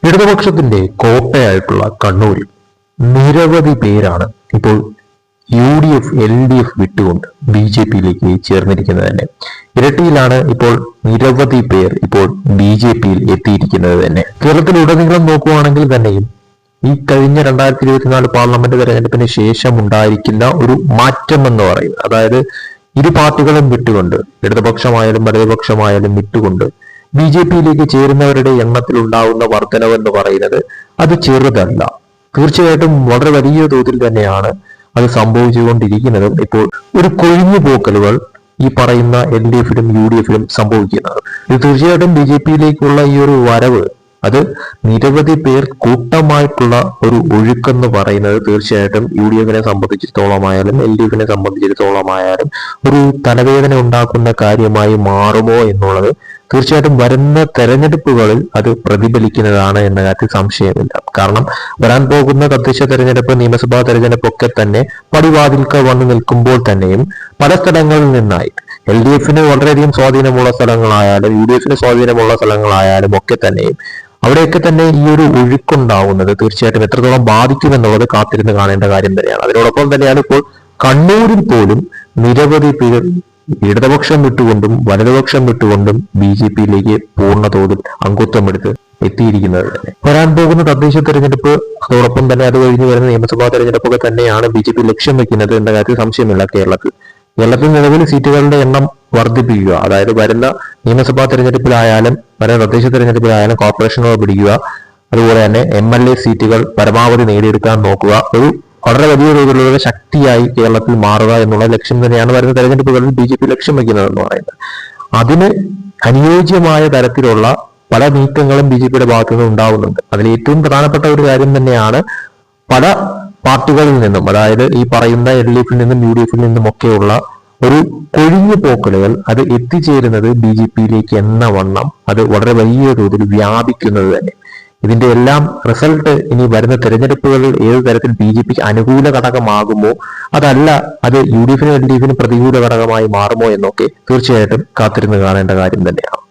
ഇടതുപക്ഷത്തിന്റെ കോട്ടയായിട്ടുള്ള കണ്ണൂരിൽ നിരവധി പേരാണ് ഇപ്പോൾ UDF LDF വിട്ടുകൊണ്ട് BJPയിലേക്ക് ചേർന്നിരിക്കുന്നത് തന്നെ. ഇരട്ടിയിലാണ് ഇപ്പോൾ നിരവധി പേർ ഇപ്പോൾ BJPയിൽ എത്തിയിരിക്കുന്നത് തന്നെ. കേരളത്തിലുടനീളം നോക്കുകയാണെങ്കിൽ തന്നെയും ഈ കഴിഞ്ഞ 2024 പാർലമെന്റ് തെരഞ്ഞെടുപ്പിന് ശേഷം ഉണ്ടായിരിക്കുന്ന ഒരു മാറ്റം എന്ന് പറയുന്നത്, അതായത് ഇരു പാർട്ടികളും വിട്ടുകൊണ്ട്, ഇടതുപക്ഷമായാലും വലതുപക്ഷമായാലും വിട്ടുകൊണ്ട് BJPയിലേക്ക് ചേരുന്നവരുടെ എണ്ണത്തിൽ ഉണ്ടാകുന്ന വർധനവെന്ന് പറയുന്നത് അത് ചെറുതല്ല. തീർച്ചയായിട്ടും വളരെ വലിയ തോതിൽ തന്നെയാണ് അത് സംഭവിച്ചുകൊണ്ടിരിക്കുന്നതും. ഇപ്പോൾ ഒരു കൊഴിഞ്ഞു പോക്കലുകൾ ഈ പറയുന്ന LDFിലും UDFിലും സംഭവിക്കുന്നത്. ഇത് തീർച്ചയായിട്ടും BJPയിലേക്കുള്ള ഈ ഒരു വരവ്, അത് നിരവധി പേർ കൂട്ടമായിട്ടുള്ള ഒരു ഒഴുക്കെന്ന് പറയുന്നത് തീർച്ചയായിട്ടും UDFിനെ സംബന്ധിച്ചിടത്തോളമായാലും LDFിനെ സംബന്ധിച്ചിടത്തോളമായാലും ഒരു തലവേദന ഉണ്ടാക്കുന്ന കാര്യമായി മാറുമോ എന്നുള്ളത് തീർച്ചയായിട്ടും വരുന്ന തെരഞ്ഞെടുപ്പുകളിൽ അത് പ്രതിഫലിക്കുന്നതാണ് എന്ന കാര്യത്തിൽ സംശയമില്ല. കാരണം വരാൻ പോകുന്ന തദ്ദേശ തെരഞ്ഞെടുപ്പ്, നിയമസഭാ തെരഞ്ഞെടുപ്പൊക്കെ തന്നെ പടിവാതിൽക്ക് വന്നു നിൽക്കുമ്പോൾ തന്നെയും പല സ്ഥലങ്ങളിൽ നിന്നായി LDFിന് വളരെയധികം സ്വാധീനമുള്ള സ്ഥലങ്ങളായാലും UDFിന് സ്വാധീനമുള്ള സ്ഥലങ്ങളായാലും ഒക്കെ തന്നെയും അവിടെയൊക്കെ തന്നെ ഈ ഒരു ഒഴുക്കുണ്ടാവുന്നത് തീർച്ചയായിട്ടും എത്രത്തോളം ബാധിക്കുമെന്നുള്ളത് കാത്തിരുന്ന് കാണേണ്ട കാര്യം തന്നെയാണ്. അതിനോടൊപ്പം തന്നെയാണ് ഇപ്പോൾ കണ്ണൂരിൽ പോലും നിരവധി പേർ ഇടതുപക്ഷം വിട്ടുകൊണ്ടും വലതുപക്ഷം വിട്ടുകൊണ്ടും BJPയിലേക്ക് പൂർണ്ണ തോതിൽ അംഗത്വമെടുത്ത് എത്തിയിരിക്കുന്നത് തന്നെ. വരാൻ പോകുന്ന തദ്ദേശ തെരഞ്ഞെടുപ്പ്, അതോടൊപ്പം തന്നെ അത് കഴിഞ്ഞ് വരുന്ന നിയമസഭാ തെരഞ്ഞെടുപ്പൊക്കെ തന്നെയാണ് BJP ലക്ഷ്യം വെക്കുന്നത് എന്ന കാര്യത്തിൽ സംശയമില്ല. കേരളത്തിൽ നിലവിൽ സീറ്റുകളുടെ എണ്ണം വർദ്ധിപ്പിക്കുക, അതായത് വരുന്ന നിയമസഭാ തെരഞ്ഞെടുപ്പിലായാലും വരുന്ന തദ്ദേശ തെരഞ്ഞെടുപ്പിലായാലും കോർപ്പറേഷനുകൾ പിടിക്കുക, അതുപോലെ തന്നെ MLA സീറ്റുകൾ പരമാവധി നേടിയെടുക്കാൻ നോക്കുക, ഒരു വളരെ വലിയ തോതിലുള്ള ശക്തിയായി കേരളത്തിൽ മാറുക എന്നുള്ള ലക്ഷ്യം തന്നെയാണ് വരുന്ന തെരഞ്ഞെടുപ്പുകളിൽ BJP ലക്ഷ്യം വയ്ക്കുന്നത് എന്ന് പറയുന്നത്. അതിന് അനുയോജ്യമായ തരത്തിലുള്ള പല നീക്കങ്ങളും BJPയുടെ ഭാഗത്തു നിന്ന് ഉണ്ടാവുന്നുണ്ട്. അതിൽ ഏറ്റവും പ്രധാനപ്പെട്ട ഒരു കാര്യം തന്നെയാണ് പല പാർട്ടികളിൽ നിന്നും, അതായത് ഈ പറയുന്ന LDFിൽ നിന്നും UDFിൽ നിന്നും ഒക്കെയുള്ള ഒരു കൊഴിഞ്ഞു പോക്കലുകൾ അത് എത്തിച്ചേരുന്നത് BJPയിലേക്ക് എന്ന വണ്ണം അത് വളരെ വലിയ തോതിൽ വ്യാപിക്കുന്നത് തന്നെ. ഇതിന്റെ എല്ലാം റിസൾട്ട് ഇനി വരുന്ന തെരഞ്ഞെടുപ്പുകളിൽ ഏത് തരത്തിൽ BJPക്ക് അനുകൂല ഘടകമാകുമോ, അതല്ല അത് UDFിനും LDFിനും പ്രതികൂല ഘടകമായി മാറുമോ എന്നൊക്കെ തീർച്ചയായിട്ടും കാത്തിരുന്ന് കാണേണ്ട കാര്യം തന്നെയാണ്.